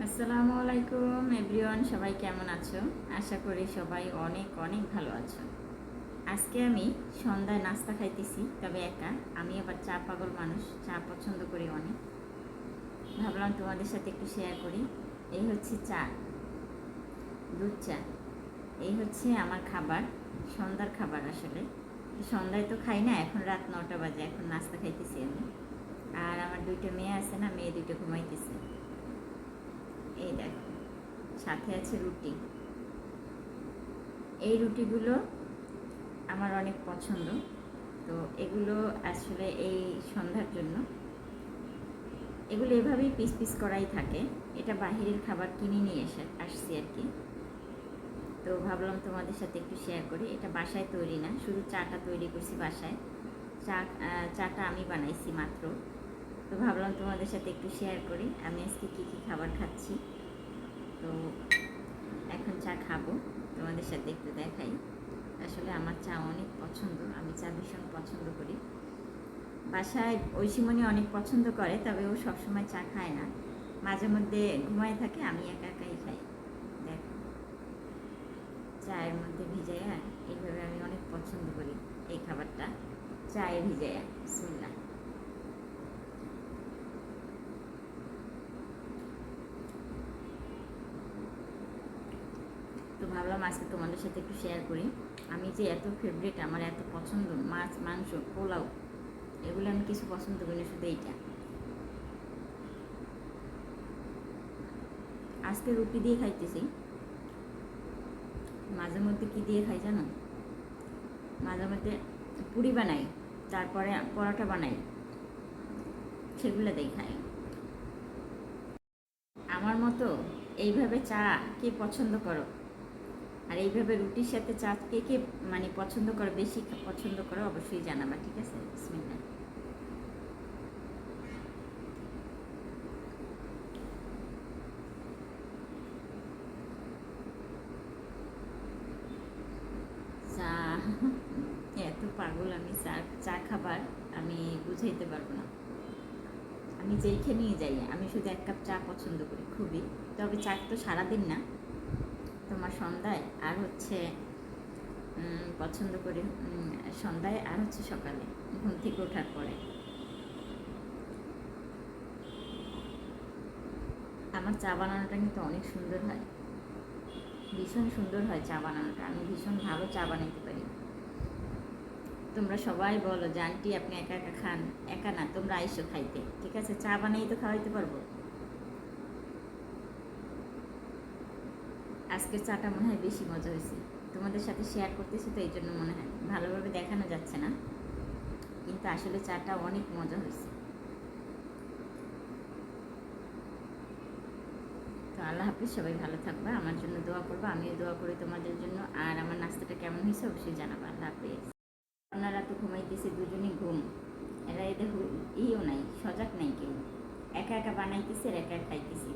আসসালামু আলাইকুম এভরিওয়ান, সবাই কেমন আছো? আশা করি সবাই অনেক অনেক ভালো আছো। আজকে আমি সন্ধ্যায় নাস্তা খাইতেছি, তবে একা। আমি আবার চা পাগল মানুষ, চা পছন্দ করি অনেক। ভাবলাম তোমাদের সাথে একটু শেয়ার করি। এই হচ্ছে চা, দুধ চা। এই হচ্ছে আমার খাবার, সন্ধ্যার খাবার। আসলে সন্ধ্যায় তো খাই না, এখন রাত 9টা বাজে, এখন নাস্তা খাইতেছি আমি। আর আমার দুইটা মেয়ে আছে না, মেয়ে দুইটা ঘুমাইতেছে। এই দেখো, সাথে আছে রুটি। এই রুটিগুলো আমার অনেক পছন্দ। তো এগুলো আসলে এই সন্ধ্যার জন্য এগুলো এভাবেই পিস পিস করাই থাকে। এটা বাহিরের খাবার কিনে নিয়ে আসছি আর কি। তো ভাবলাম তোমাদের সাথে একটু শেয়ার করি। এটা বাসায় তৈরি না, শুধু চাটা তৈরি করছি বাসায়। চা চাটা আমি বানাইছি মাত্র। তো ভাবলাম তোমাদের সাথে একটু শেয়ার করি আমি আজকে কী কী খাবার খাচ্ছি। তো এখন চা খাবো, তোমাদের সাথে একটু দেখাই। আসলে আমার চা অনেক পছন্দ, আমি চা ভীষণ পছন্দ করি। বাসায় ঐশীমণি অনেক পছন্দ করে, তবে ও সবসময় চা খায় না, মাঝে মধ্যে ঘুমায় থাকে, আমি একা একাই খাই। দেখো, চায়ের মধ্যে ভিজাইয়া এইভাবে আমি অনেক পছন্দ করি এই খাবারটা, চায়ে ভিজাইয়া। বিসমিল্লাহ। তো ভাবলাম আজকে তোমাদের সাথে একটু শেয়ার করি। আমি যে এত ফেভারিট, আমার এত পছন্দ মাছ, মাংস, পোলাও, এগুলো আমি কিছু পছন্দ করি না, শুধু এইটা। আজকে রুটি দিয়ে খাইতেছি। মাঝে মধ্যে কী দিয়ে খাই জানো? মাঝে মধ্যে পুরি বানাই, তারপরে পরোটা বানাই, সেগুলো দিয়ে খাই। আমার মতো এইভাবে চা কে পছন্দ করো? আর এইভাবে রুটির সাথে চা কে কে মানে পছন্দ করো, বেশি পছন্দ করো, অবশ্যই জানাবা, ঠিক আছে? বিসমিল্লাহ। চা এত পাগল আমি চা, চা খাবার আমি বুঝাইতে পারবো না। আমি যেইখানেই যাই, আমি শুধু 1 কাপ চা পছন্দ করি খুবই। তবে চা তো সারাদিন না, তোমার সন্ধ্যায় আর হচ্ছে পছন্দ করি সন্ধ্যায়, আর হচ্ছে সকালে ঘুম থেকে ওঠার পরে। আমার চা বানানোটা কিন্তু অনেক সুন্দর হয়, ভীষণ সুন্দর হয় চা বানানোটা। আমি ভীষণ ভালো চা বানাইতে পারি। তোমরা সবাই বলো যে আন্টি আপনি একা একা খান। একা না, তোমরা আইসো খাইতে, ঠিক আছে? চা বানাই তো খাওয়াইতে পারবো। আজকের চাটা মনে হয় বেশি মজা হয়েছে, তোমাদের সাথে শেয়ার করতেছি তো এই জন্য মনে হয় ভালোভাবে দেখানো যাচ্ছে না, কিন্তু আসলে চাটা অনেক মজা হয়েছে। তো আল্লাহ হাফিজ, সবাই ভালো থাকবা, আমার জন্য দোয়া করবা, আমিও দোয়া করি তোমাদের জন্য। আর আমার নাস্তাটা কেমন হয়েছে অবশ্যই জানাবা। আল্লাহ হাফিজ। আপনারা তো ঘুমাইতেছে, দুজনই ঘুম। এরা এদের ইও নাই, সজাগ নাই কেউ। একা একা বানাইতেছে আর একা খাইতেছি।